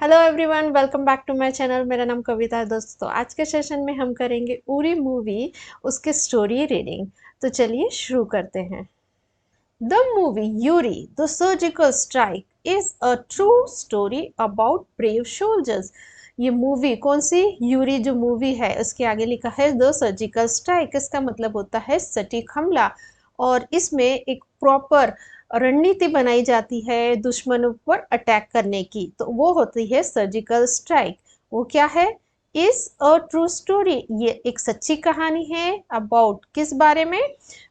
Hello everyone, welcome back to my channel. मेरा नाम कविता है। दोस्तों, आज के सेशन में हम करेंगे उरी मूवी, उसके स्टोरी रीडिंग। तो चलिए शुरू करते हैं। The movie Yuri the surgical strike is a true story about brave soldiers. ये मूवी कौन सी? यूरी जो मूवी है उसके आगे लिखा है द सर्जिकल स्ट्राइक। इसका मतलब होता है सटीक हमला। और इसमें एक प्रॉपर रणनीति बनाई जाती है दुश्मनों पर अटैक करने की, तो वो होती है सर्जिकल स्ट्राइक। वो क्या है? इज अ ट्रू स्टोरी, ये एक सच्ची कहानी है। अबाउट किस बारे में?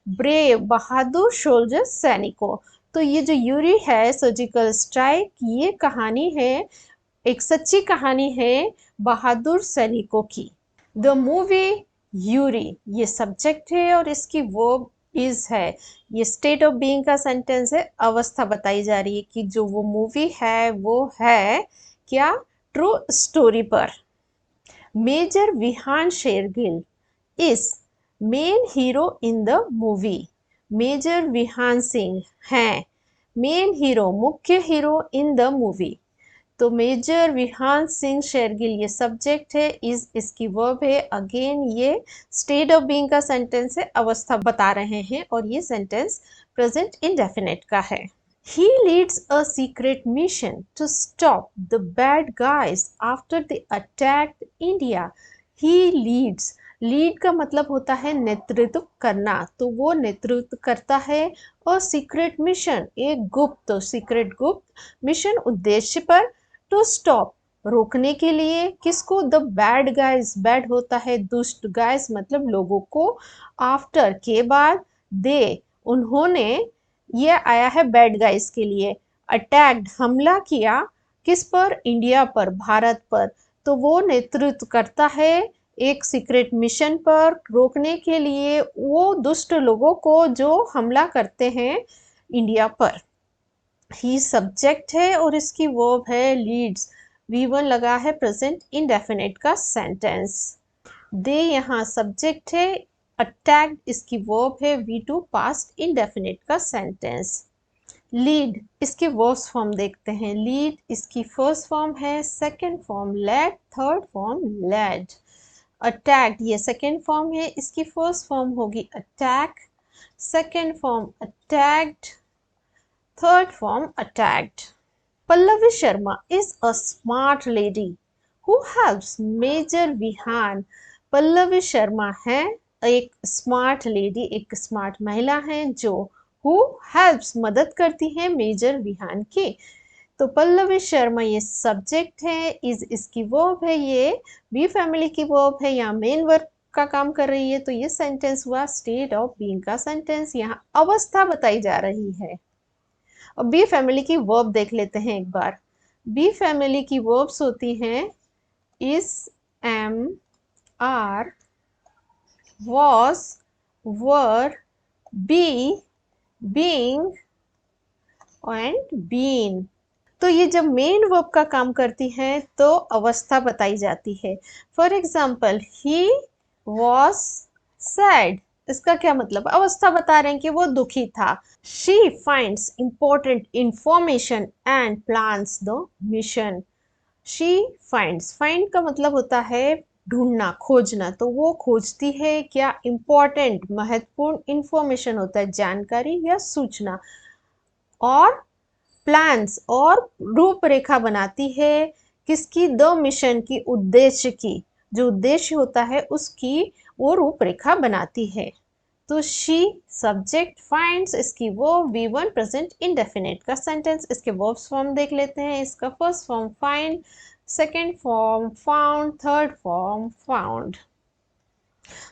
ब्रेव, बहादुर सोल्जर, सैनिकों। तो ये जो यूरी है सर्जिकल स्ट्राइक, ये कहानी है, एक सच्ची कहानी है बहादुर सैनिकों की। द मूवी यूरी ये सब्जेक्ट है और इसकी वर्ब इज है। ये स्टेट ऑफ बीइंग का सेंटेंस है। अवस्था बताई जा रही है कि जो वो मूवी है वो है क्या? ट्रू स्टोरी पर। Major Vihan Shergill is main hero in the movie. Major Vihan Singh हैं मेन हीरो, मुख्य हीरो इन द मूवी। तो मेजर विहान सिंह शेरगिल ये सब्जेक्ट है, इज इसकी वर्ब है। अगेन ये स्टेट ऑफ बीइंग का सेंटेंस है, अवस्था बता रहे हैं और ये सेंटेंस प्रेजेंट इंडेफिनिट का है। He leads a secret mission to stop the bad guys after they attacked India. He leads. Lead का मतलब होता है नेतृत्व करना, तो वो नेतृत्व करता है। और सीक्रेट मिशन, एक गुप्त, सीक्रेट गुप्त मिशन, उद्देश्य पर। टू स्टॉप, रोकने के लिए। किसको? द बैड गाइज, बैड होता है दुष्ट, गाइज मतलब लोगों को। आफ्टर के बाद, दे उन्होंने, ये आया है बैड गाइज के लिए। अटैक्ड हमला किया, किस पर? इंडिया पर, भारत पर। तो वो नेतृत्व करता है एक सीक्रेट मिशन पर, रोकने के लिए वो दुष्ट लोगों को जो हमला करते हैं इंडिया पर। ही सब्जेक्ट है और इसकी वर्ब है लीड्स। V1 लगा है प्रेजेंट इंडेफिनिट का सेंटेंस। दे यहाँ सब्जेक्ट है, अटैक्ड इसकी वर्ब है। V2 पास्ट इंडेफिनिट का सेंटेंस। लीड इसके वर्ब्स फॉर्म देखते हैं। लीड इसकी फर्स्ट फॉर्म है, second form led, third form led. Attack ये सेकंड फॉर्म है, इसकी फर्स्ट फॉर्म होगी attack, second form attacked, third form attacked. Pallavi Sharma is a smart lady who helps Major Vihan. Pallavi Sharma है एक स्मार्ट लेडी, एक smart महिला है जो who helps मदद करती है मेजर विहान की। तो पल्लवी शर्मा ये सब्जेक्ट है, इज इसकी वर्ब है, ये बी फैमिली की वर्ब है, यहाँ मेन वर्ब का काम कर रही है। तो ये सेंटेंस हुआ स्टेट ऑफ बीइंग का सेंटेंस। यहाँ अवस्था बताई जा रही है। और बी फैमिली की वर्ब देख लेते हैं एक बार। बी फैमिली की वर्ब्स होती हैं is, am, are, was, were, be, being and been. तो ये जब मेन वर्ब का काम करती है तो अवस्था बताई जाती है। For example, he was sad, इसका क्या मतलब? अवस्था बता रहे हैं कि वो दुखी था। She finds important information and plans the mission. She finds, find का मतलब होता है ढूंढना, खोजना। तो वो खोजती है क्या? इंपॉर्टेंट, महत्वपूर्ण, इंफॉर्मेशन होता है जानकारी या सूचना। और प्लान्स और रूपरेखा बनाती है किसकी? द मिशन की, उद्देश्य की। जो उद्देश्य होता है उसकी वो रूपरेखा बनाती है। तो शी सब्जेक्ट, फाइंड्स इसकी वर्ब, V1 प्रेजेंट इंडेफिनिट का सेंटेंस। इसके वर्ब्स फॉर्म देख लेते हैं। इसका first form find, second form found, third form found.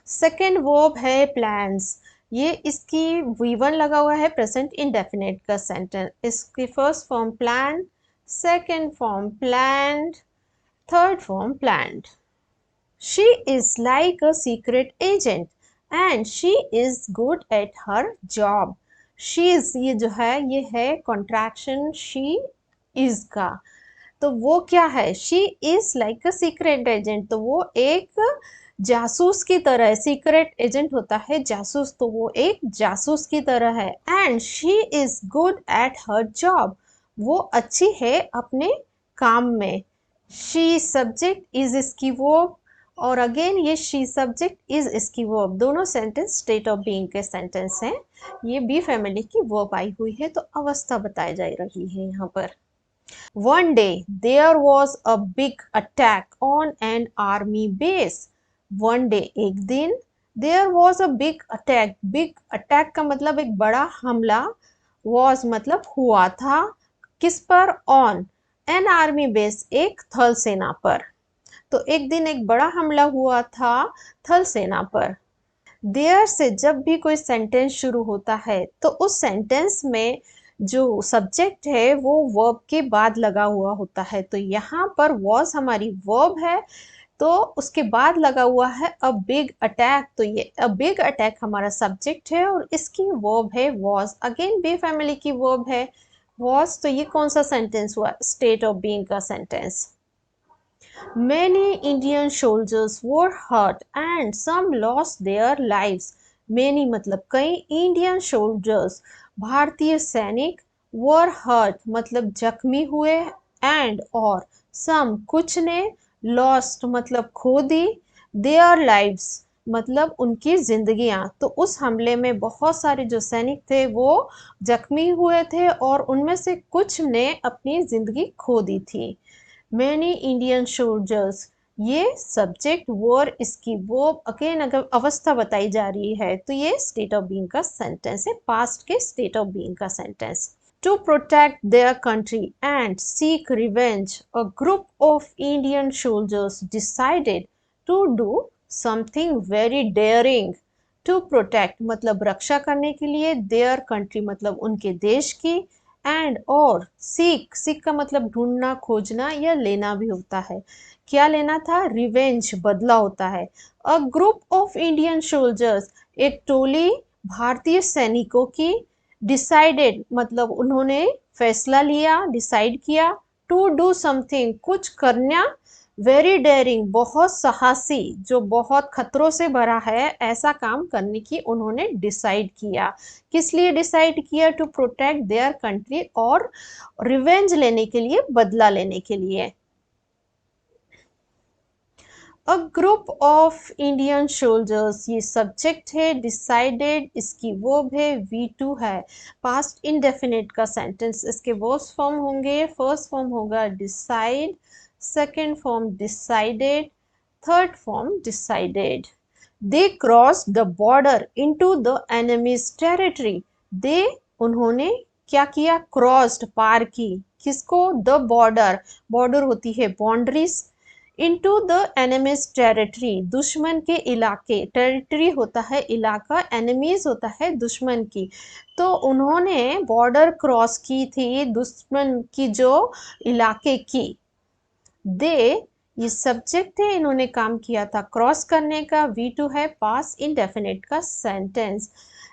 Second verb है प्लान्स, ये इसकी V1 लगा हुआ है प्रेजेंट इंडेफिनिट का सेंटेंस। इसकी first form plan, second form planned, third form planned. She is like a secret agent and she is good at her job. She is ये जो है ये है कॉन्ट्रैक्शन she is का। तो वो क्या है? She is like a secret agent, तो वो एक जासूस की तरह है। सीक्रेट एजेंट होता है जासूस, तो वो एक जासूस की तरह है। And she is good at her job, वो अच्छी है अपने काम में। शी सब्जेक्ट इज इसकी वर्ब, और अगेन ये शी सब्जेक्ट इज इसकी वर्ब, दोनों सेंटेंस स्टेट ऑफ बीइंग के सेंटेंस हैं। ये बी फैमिली की वर्ब आई हुई है, तो अवस्था बताई जा रही है यहाँ पर। One day there was a big attack on an army base. One day एक दिन there was a big attack. Big attack का मतलब एक बड़ा हमला, was मतलब हुआ था, किस पर? On an army base, एक थल सेना पर। तो एक दिन एक बड़ा हमला हुआ था थल सेना पर। देयर से जब भी कोई सेंटेंस शुरू होता है तो उस सेंटेंस में जो सब्जेक्ट है वो वर्ब के बाद लगा हुआ होता है। तो यहाँ पर वॉज हमारी वर्ब है, तो उसके बाद लगा हुआ है अ बिग अटैक, तो ये अ बिग अटैक हमारा सब्जेक्ट है और इसकी वर्ब है वॉज। अगेन बी फैमिली की वर्ब है वॉज, तो ये कौन सा सेंटेंस हुआ? स्टेट ऑफ बीइंग का sentence. Many Indian soldiers were hurt and some lost their lives. Many मतलब कई, Indian soldiers भारतीय सैनिक, were hurt मतलब जख्मी हुए, and और some कुछ ने, lost मतलब खो दी, their lives मतलब उनकी जिंदगियां। तो उस हमले में बहुत सारे जो सैनिक थे वो जख्मी हुए थे और उनमें से कुछ ने अपनी जिंदगी खो दी थी। मैनी इंडियन सोल्जर्स, ये सब्जेक्ट वर इसकी वर्ब, अगेन अगर अवस्था बताई जा रही है तो ये स्टेट ऑफ बीइंग का सेंटेंस है, पास्ट के स्टेट ऑफ बीइंग का sentence. To protect their country and seek revenge, a group of Indian soldiers decided to do something very daring. To protect मतलब रक्षा करने के लिए, देयर कंट्री मतलब उनके देश की, एंड और सीक, सीक का मतलब ढूंढना, खोजना या लेना भी होता है। क्या लेना था? रिवेंज, बदला होता है। अ ग्रुप ऑफ इंडियन सोल्जर्स, एक टोली भारतीय सैनिकों की, डिसाइडेड मतलब उन्होंने फैसला लिया, डिसाइड किया, टू डू समथिंग कुछ करना, वेरी डेयरिंग बहुत साहसी, जो बहुत खतरों से भरा है, ऐसा काम करने की उन्होंने डिसाइड किया। किस लिए डिसाइड किया? टू प्रोटेक्ट देयर कंट्री, और रिवेंज लेने के लिए, बदला लेने के लिए। A group of Indian soldiers, ये सब्जेक्ट है, डिसाइडेड इसकी वर्ब है, V2 है, पास्ट इंडेफिनिट का सेंटेंस। इसके वर्ब्स फॉर्म होंगे, फर्स्ट फॉर्म होगा decide, second form decided, third form decided. They cross the border into the enemy's territory. They उन्होंने क्या किया? क्रॉस्ड पार की, किसको? द बॉर्डर, बॉर्डर होती है boundaries, into the enemy's territory दुश्मन के इलाके, टेरिटरी होता है इलाका, एनिमीज होता है दुश्मन की। तो उन्होंने बॉर्डर क्रॉस की थी दुश्मन की जो इलाके की। दे ये सब्जेक्ट है, इन्होंने काम किया था क्रॉस करने का, V2 है, पास इंडेफिनिट का सेंटेंस।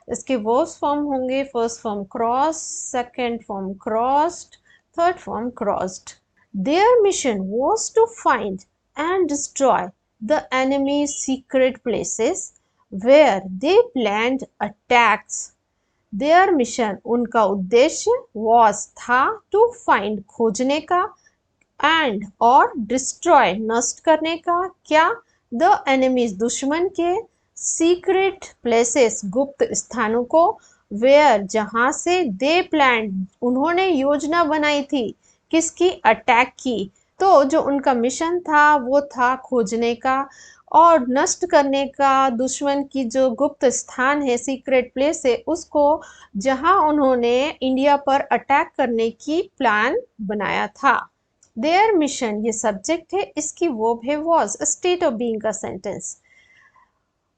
इसके वर्ब्स फॉर्म होंगे, first form cross, second form crossed, third form crossed. Their mission was to find and destroy the enemy's secret places where they planned attacks. Their mission उनका उद्देश्य was था to find खोजने का, and और destroy नष्ट करने का, क्या? the enemies दुश्मन के, secret places गुप्त स्थानों को, where जहां से, they planned उन्होंने योजना बनाई थी, किसकी? अटैक की। तो जो उनका मिशन था वो था खोजने का और नष्ट करने का, दुश्मन की जो गुप्त स्थान है, सीक्रेट प्लेस है, उसको, जहां उन्होंने इंडिया पर अटैक करने की प्लान बनाया था। देयर मिशन ये सब्जेक्ट है, इसकी वर्ब है वॉज, स्टेट ऑफ बीइंग का सेंटेंस।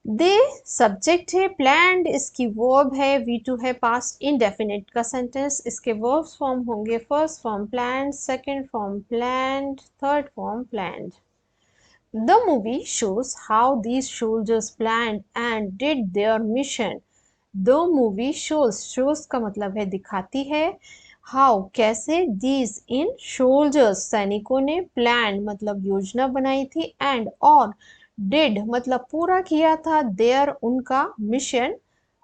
दे सब्जेक्ट है, प्लान्ड इसकी वर्ब है, V2 है, पास्ट इंडेफिनिट का सेंटेंस। इसके वर्ब्स फॉर्म होंगे, first form planned, second form planned, third form planned. The movie shows how these soldiers planned and did their mission. The movie shows का मतलब है दिखाती है, how कैसे, these इन soldiers सैनिकों ने, planned मतलब योजना बनाई थी, and और did मतलब पूरा किया था, their उनका mission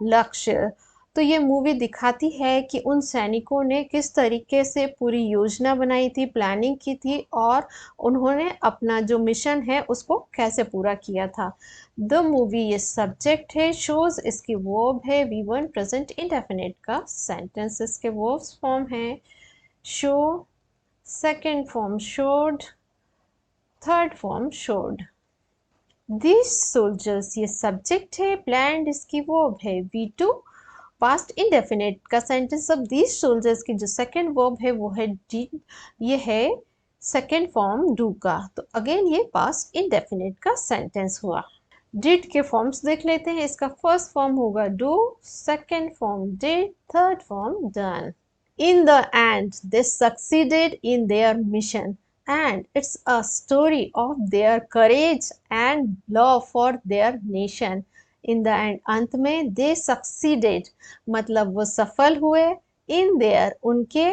लक्ष्य। तो ये मूवी दिखाती है कि उन सैनिकों ने किस तरीके से पूरी योजना बनाई थी, प्लानिंग की थी और उन्होंने अपना जो मिशन है उसको कैसे पूरा किया था। द मूवी ये सब्जेक्ट है, शोज इसकी वर्ब है, वी वन प्रेजेंट इंडेफिनिट का सेंटेंस इसके वर्ब्स फॉर्म है, show, second form showed, third form showed. This soldiers ये सब्जेक्ट है, प्लान्ड इसकी वर्ब है, वी टू पास्ट इंडेफिनिट का सेंटेंस। अब दिस सोल्जर्स की जो सेकेंड वर्ब है वो है डिड, ये है सेकेंड फॉर्म डू का, तो अगेन ये पास्ट इंडेफिनिट का सेंटेंस हुआ। डिड के फॉर्म्स देख लेते हैं। इसका फर्स्ट फॉर्म होगा do, second form did, third form done. In the end, they succeeded in their mission, and it's a story of their courage and love for their nation. In the end, अंत में they succeeded मतलब वो सफल हुए, in their उनके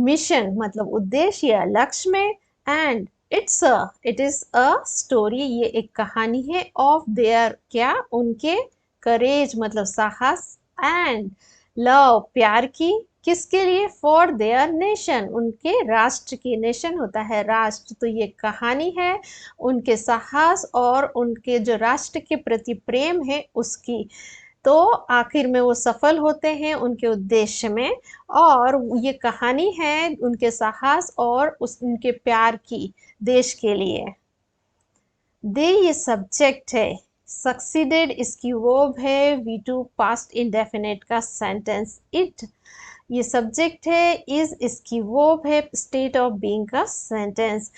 mission मतलब उद्देश्य या लक्ष्य में, and it is a story ये एक कहानी है of their क्या उनके courage मतलब साहस and लव प्यार की, किसके लिए, फॉर देयर नेशन उनके राष्ट्र की, नेशन होता है राष्ट्र, तो ये कहानी है उनके साहस और उनके जो राष्ट्र के प्रति प्रेम है उसकी। तो आखिर में वो सफल होते हैं उनके उद्देश्य में, और ये कहानी है उनके साहस और उनके प्यार की देश के लिए। दे ये सब्जेक्ट है, सक्सीडेड इसकी वर्ब है, वी टू पास्ट इंडेफिनिट का सेंटेंस, इट ये सब्जेक्ट है, इज इसकी वर्ब है, स्टेट ऑफ बीइंग का सेंटेंस।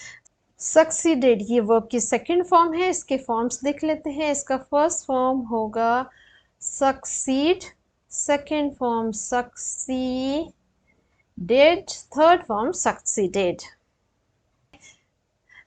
सक्सीडेड ये वर्ब की सेकंड फॉर्म है, इसके फॉर्म्स देख लेते हैं। इसका फर्स्ट फॉर्म होगा succeed, second form succeeded, third form succeeded.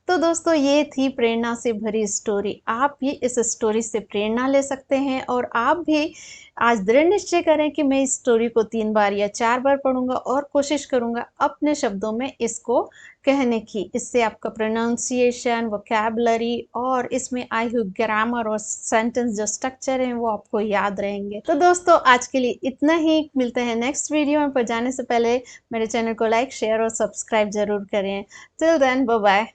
तो दोस्तों ये थी प्रेरणा से भरी स्टोरी। आप भी इस स्टोरी से प्रेरणा ले सकते हैं और आप भी आज दृढ़ निश्चय करें कि मैं इस स्टोरी को 3 बार या 4 बार पढ़ूंगा और कोशिश करूंगा अपने शब्दों में इसको कहने की। इससे आपका प्रोनाउंसिएशन, वोकैबुलरी और इसमें आई हुई ग्रामर और सेंटेंस जो स्ट्रक्चर हैं वो आपको याद रहेंगे। तो दोस्तों आज के लिए इतना ही, मिलते हैं नेक्स्ट वीडियो में। पर जाने से पहले मेरे चैनल को लाइक, शेयर और सब्सक्राइब जरूर करें। Till then bye bye.